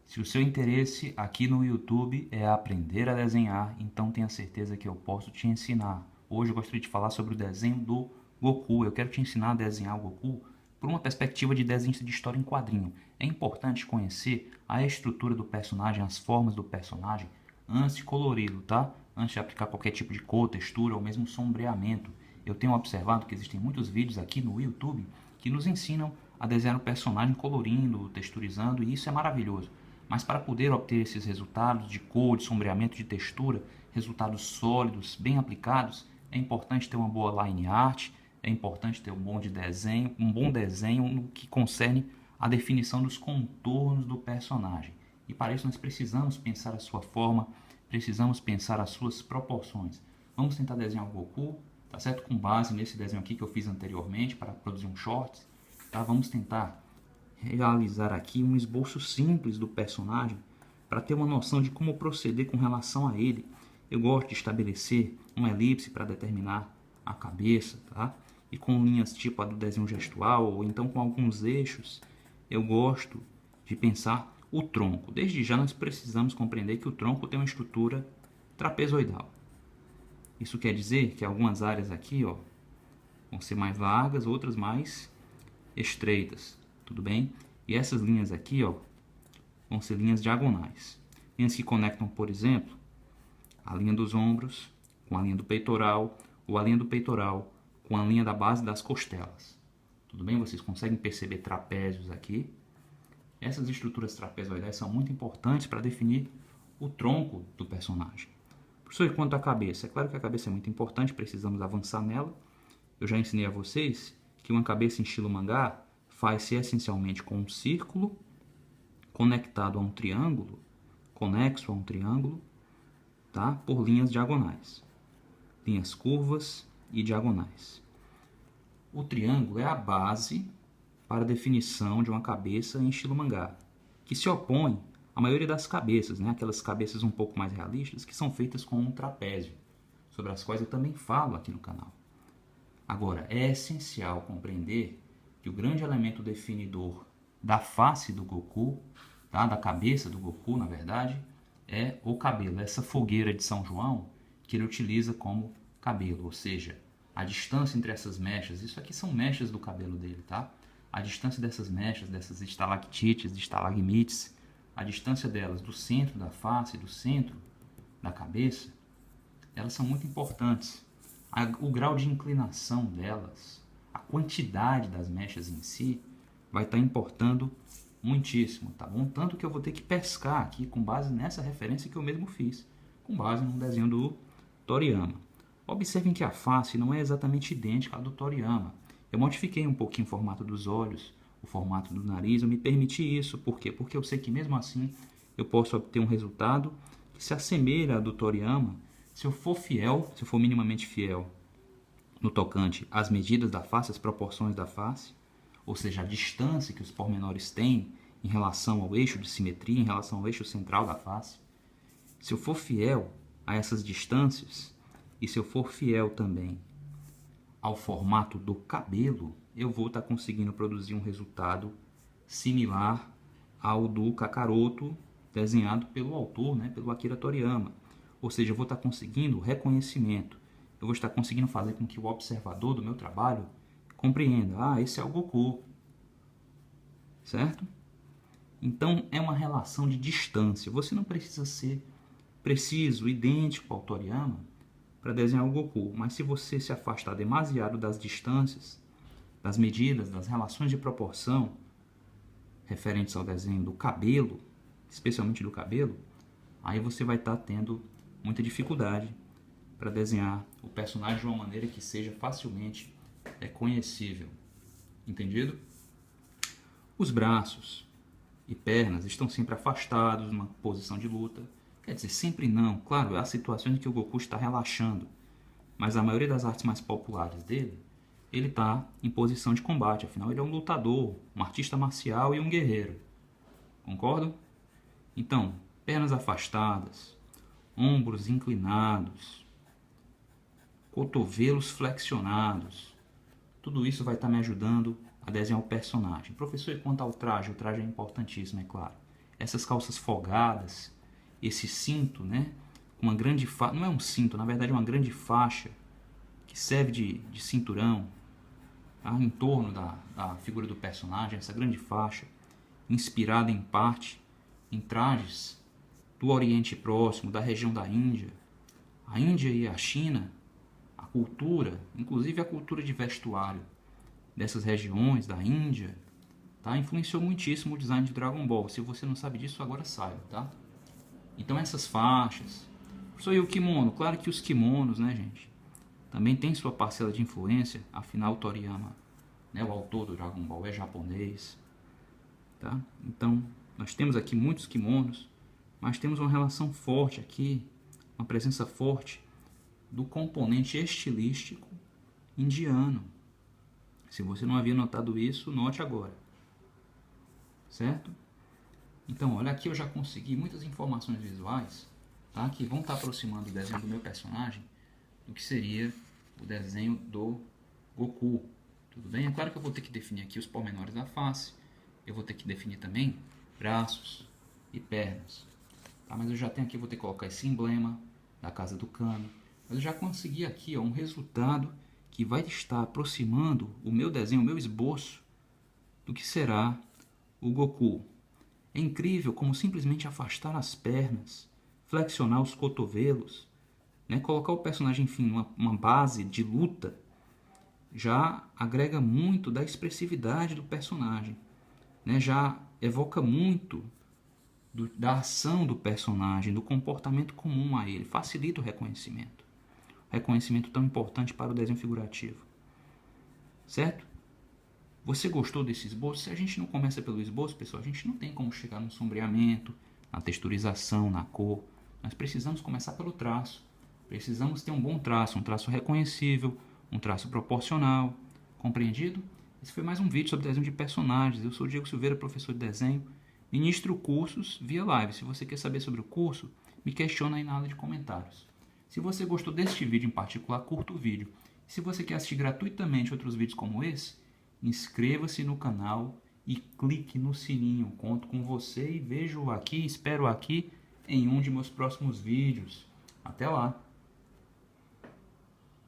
Se o seu interesse aqui no YouTube é aprender a desenhar, então tenha certeza que eu posso te ensinar. Hoje eu gostaria de falar sobre o desenho do Goku. Eu quero te ensinar a desenhar o Goku por uma perspectiva de desenhista de história em quadrinho. É importante conhecer a estrutura do personagem, as formas do personagem, antes de colori-lo, tá? Antes de aplicar qualquer tipo de cor, textura ou mesmo sombreamento. Eu tenho observado que existem muitos vídeos aqui no YouTube que nos ensinam a desenhar o personagem colorindo, texturizando, e isso é maravilhoso. Mas para poder obter esses resultados de cor, de sombreamento, de textura, resultados sólidos, bem aplicados, é importante ter uma boa line art, é importante ter um bom desenho no que concerne a definição dos contornos do personagem. E para isso nós precisamos pensar a sua forma, precisamos pensar as suas proporções. Vamos tentar desenhar o Goku, tá certo? Com base nesse desenho aqui que eu fiz anteriormente para produzir um shorts, tá? Vamos tentar realizar aqui um esboço simples do personagem para ter uma noção de como proceder com relação a ele. Eu gosto de estabelecer uma elipse para determinar a cabeça, tá? E com linhas tipo a do desenho gestual, ou então com alguns eixos, eu gosto de pensar o tronco. Desde já nós precisamos compreender que o tronco tem uma estrutura trapezoidal. Isso quer dizer que algumas áreas aqui, ó, vão ser mais largas, outras mais estreitas, tudo bem? E essas linhas aqui, ó, vão ser linhas diagonais. Linhas que conectam, por exemplo, a linha dos ombros com a linha do peitoral, ou a linha do peitoral com a linha da base das costelas. Tudo bem? Vocês conseguem perceber trapézios aqui. Essas estruturas trapezoidais são muito importantes para definir o tronco do personagem. Professor, quanto à cabeça? É claro que a cabeça é muito importante, precisamos avançar nela. Eu já ensinei a vocês que uma cabeça em estilo mangá faz-se essencialmente com um círculo conectado a um triângulo, conexo a um triângulo, tá? Por linhas diagonais, linhas curvas e diagonais. O triângulo é a base para a definição de uma cabeça em estilo mangá, que se opõe à maioria das cabeças, né? Aquelas cabeças um pouco mais realistas que são feitas com um trapézio, sobre as quais eu também falo aqui no canal. Agora, é essencial compreender que o grande elemento definidor da face do Goku, tá? Da cabeça do Goku, na verdade, é o cabelo, essa fogueira de São João que ele utiliza como cabelo, ou seja, a distância entre essas mechas, isso aqui são mechas do cabelo dele, tá? A distância dessas mechas, dessas estalactites, estalagmites, a distância delas do centro da face, do centro da cabeça, elas são muito importantes. O grau de inclinação delas, a quantidade das mechas em si, vai estar importando muitíssimo, tá bom? Tanto que eu vou ter que pescar aqui com base nessa referência que eu mesmo fiz, com base num desenho do Toriyama. Observem que a face não é exatamente idêntica à do Toriyama. Eu modifiquei um pouquinho o formato dos olhos, o formato do nariz, eu me permiti isso. Por quê? Porque eu sei que mesmo assim eu posso obter um resultado que se assemelha ao do Toriyama se eu for fiel, se eu for minimamente fiel no tocante às medidas da face, às proporções da face, ou seja, a distância que os pormenores têm em relação ao eixo de simetria, em relação ao eixo central da face. Se eu for fiel a essas distâncias, e se eu for fiel também ao formato do cabelo, eu vou estar conseguindo produzir um resultado similar ao do Kakaroto desenhado pelo autor, né, pelo Akira Toriyama. Ou seja, eu vou estar conseguindo reconhecimento. Eu vou estar conseguindo fazer com que o observador do meu trabalho compreenda, esse é o Goku, certo? Então é uma relação de distância. Você não precisa ser preciso, idêntico ao Toriyama para desenhar o Goku, mas se você se afastar demasiado das distâncias, das medidas, das relações de proporção referentes ao desenho do cabelo, especialmente do cabelo, aí você vai estar tendo muita dificuldade para desenhar o personagem de uma maneira que seja facilmente reconhecível. Entendido? Os braços e pernas estão sempre afastados numa posição de luta. Quer dizer, sempre não. Claro, há situações em que o Goku está relaxando, mas a maioria das artes mais populares dele, ele está em posição de combate. Afinal, ele é um lutador, um artista marcial e um guerreiro. Concordam? Então, pernas afastadas, ombros inclinados, cotovelos flexionados. Tudo isso vai estar me ajudando a desenhar o personagem. Professor, e quanto ao traje? O traje é importantíssimo, é claro. essas calças folgadas, esse cinto, né? Uma grande faixa, não é um cinto, na verdade é uma grande faixa que serve de cinturão, tá? Em torno da figura do personagem, essa grande faixa, inspirada em parte em trajes do Oriente Próximo, da região da Índia. A Índia e a China, a cultura, inclusive a cultura de vestuário dessas regiões da Índia, tá? Influenciou muitíssimo o design de Dragon Ball. Se você não sabe disso, agora saiba, tá? Então essas faixas, só o kimono, claro que os kimonos, né, gente, também tem sua parcela de influência, afinal Toriyama, né, o autor do Dragon Ball, é japonês, tá? Então nós temos aqui muitos kimonos, mas temos uma relação forte aqui, uma presença forte do componente estilístico indiano. Se você não havia notado isso, note agora, certo? Então, olha, aqui eu já consegui muitas informações visuais, tá, que vão estar aproximando o desenho do meu personagem do que seria o desenho do Goku. Tudo bem? É claro que eu vou ter que definir aqui os pormenores da face, eu vou ter que definir também braços e pernas, tá? Mas eu já tenho aqui, vou ter que colocar esse emblema da Casa do Kami, mas eu já consegui aqui, ó, um resultado que vai estar aproximando o meu desenho, o meu esboço do que será o Goku. É incrível como simplesmente afastar as pernas, flexionar os cotovelos, né, colocar o personagem, enfim, uma base de luta, já agrega muito da expressividade do personagem, né, já evoca muito da ação do personagem, do comportamento comum a ele, facilita o reconhecimento. Reconhecimento tão importante para o desenho figurativo. Certo? Você gostou desse esboço? Se a gente não começa pelo esboço, pessoal, a gente não tem como chegar no sombreamento, na texturização, na cor. Nós precisamos começar pelo traço. Precisamos ter um bom traço, um traço reconhecível, um traço proporcional. Compreendido? Esse foi mais um vídeo sobre desenho de personagens. Eu sou o Diego Silveira, professor de desenho. Ministro cursos via live. Se você quer saber sobre o curso, me questiona aí na área de comentários. Se você gostou deste vídeo em particular, curta o vídeo. Se você quer assistir gratuitamente outros vídeos como esse, inscreva-se no canal e clique no sininho. Conto com você e vejo aqui, espero aqui em um de meus próximos vídeos. Até lá!